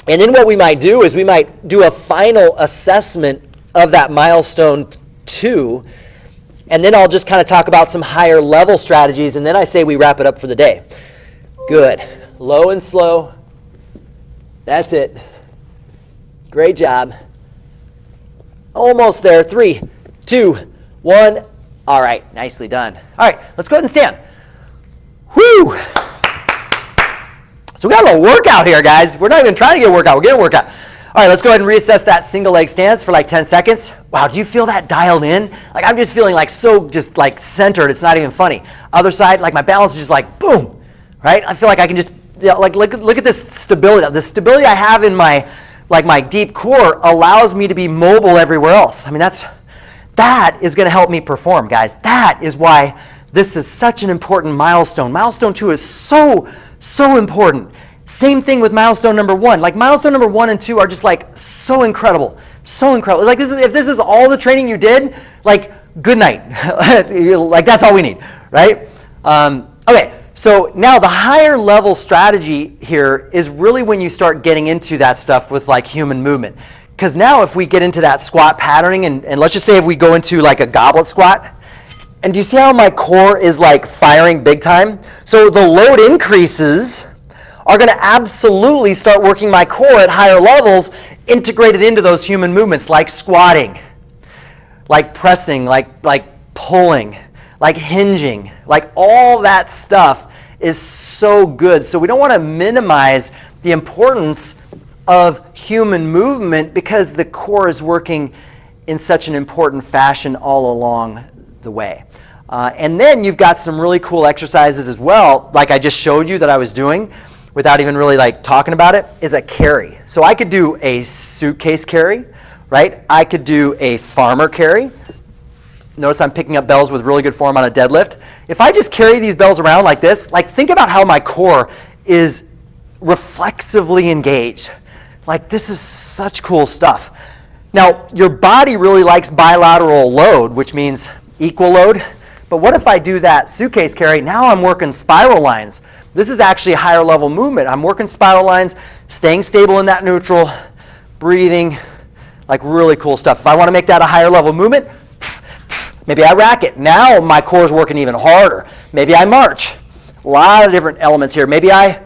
And then what we might do is we might do a final assessment of that milestone 2, and then I'll just kind of talk about some higher level strategies, and then I say we wrap it up for the day. Good. Low and slow. That's it. Great job. Almost there. 3, 2, 1. All right. Nicely done. All right. Let's go ahead and stand. Whew. So we got a little workout here, guys. We're not even trying to get a workout. We're getting a workout. All right, let's go ahead and reassess that single leg stance for like 10 seconds. Wow, do you feel that dialed in? Like I'm just feeling like so just like centered. It's not even funny. Other side, like my balance is just like boom, right? I feel like I can just, you know, like look at this stability. The stability I have in my deep core allows me to be mobile everywhere else. I mean, that is going to help me perform, guys. That is why this is such an important milestone. Milestone 2 is so important. Same thing with milestone number 1. Like milestone number 1 and 2 are just like so incredible. So incredible. Like if this is all the training you did, like good night. Like that's all we need, right? Okay, so now the higher level strategy here is really when you start getting into that stuff with like human movement. Because now if we get into that squat patterning, and let's just say if we go into like a goblet squat, and do you see how my core is like firing big time? So the load increases are going to absolutely start working my core at higher levels, integrated into those human movements like squatting, like pressing, like pulling, like hinging, like all that stuff is so good. So we don't want to minimize the importance of human movement because the core is working in such an important fashion all along the way. And then you've got some really cool exercises as well, like I just showed you that I was doing without even really like talking about it, is a carry. So I could do a suitcase carry, right? I could do a farmer carry. Notice I'm picking up bells with really good form on a deadlift. If I just carry these bells around like this, like think about how my core is reflexively engaged. Like this is such cool stuff. Now your body really likes bilateral load, which means equal load. But what if I do that suitcase carry? Now I'm working spiral lines. This is actually a higher level movement. I'm working spiral lines, staying stable in that neutral, breathing, like really cool stuff. If I want to make that a higher level movement, maybe I rack it. Now my core is working even harder. Maybe I march. A lot of different elements here. Maybe I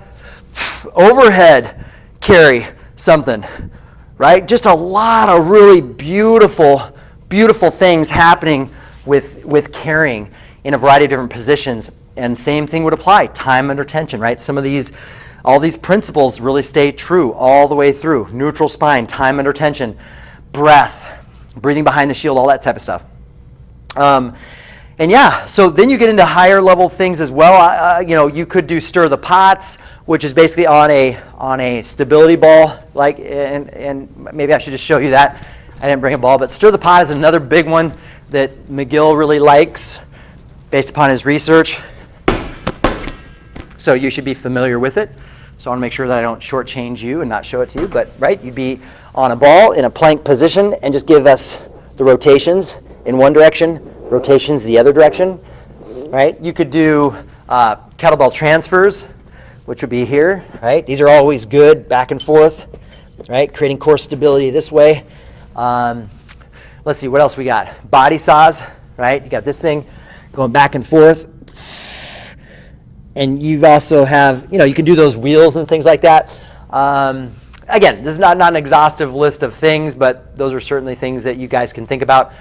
overhead carry something, right? Just a lot of really beautiful things happening with carrying in a variety of different positions. And same thing would apply, time under tension, right? Some of these, all these principles really stay true all the way through. Neutral spine, time under tension, breath, breathing behind the shield, all that type of stuff. And yeah, so then you get into higher level things as well. You know, you could do stir the pots, which is basically on a stability ball, like, and maybe I should just show you that. I didn't bring a ball, but stir the pot is another big one that McGill really likes based upon his research. So you should be familiar with it. So I want to make sure that I don't shortchange you and not show it to you, but right, you'd be on a ball in a plank position and just give us the rotations in one direction, rotations the other direction, right? You could do kettlebell transfers, which would be here, right? These are always good, back and forth, right? Creating core stability this way. Let's see, what else we got? Body saws, right? You got this thing going back and forth. And you also have, you know, you can do those wheels and things like that. Again, this is not an exhaustive list of things, but those are certainly things that you guys can think about.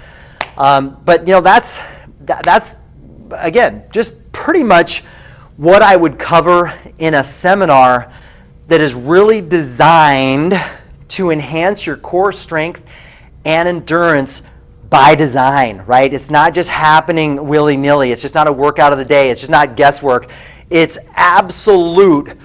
But you know, that's again, just pretty much what I would cover in a seminar that is really designed to enhance your core strength and endurance by design, right? It's not just happening willy-nilly. It's just not a workout of the day. It's just not guesswork. It's absolute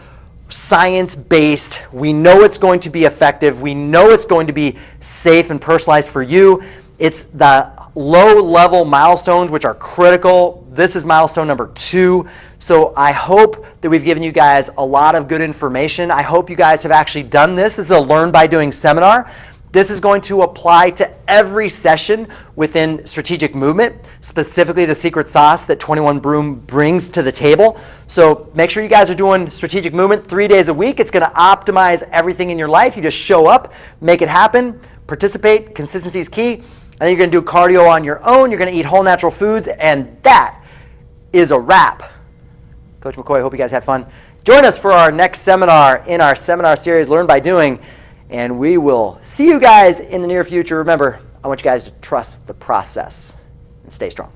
science-based. We know it's going to be effective. We know it's going to be safe and personalized for you. It's the low-level milestones which are critical. This is milestone number 2. So I hope that we've given you guys a lot of good information. I hope you guys have actually done this. This is a Learn by Doing seminar. This is going to apply to every session within strategic movement, specifically the secret sauce that 21 Broom brings to the table. So make sure you guys are doing strategic movement 3 days a week. It's going to optimize everything in your life. You just show up, make it happen, participate. Consistency is key. And then you're going to do cardio on your own. You're going to eat whole natural foods, and that is a wrap. Coach McCoy, I hope you guys had fun. Join us for our next seminar in our seminar series, Learn by Doing. And we will see you guys in the near future. Remember, I want you guys to trust the process and stay strong.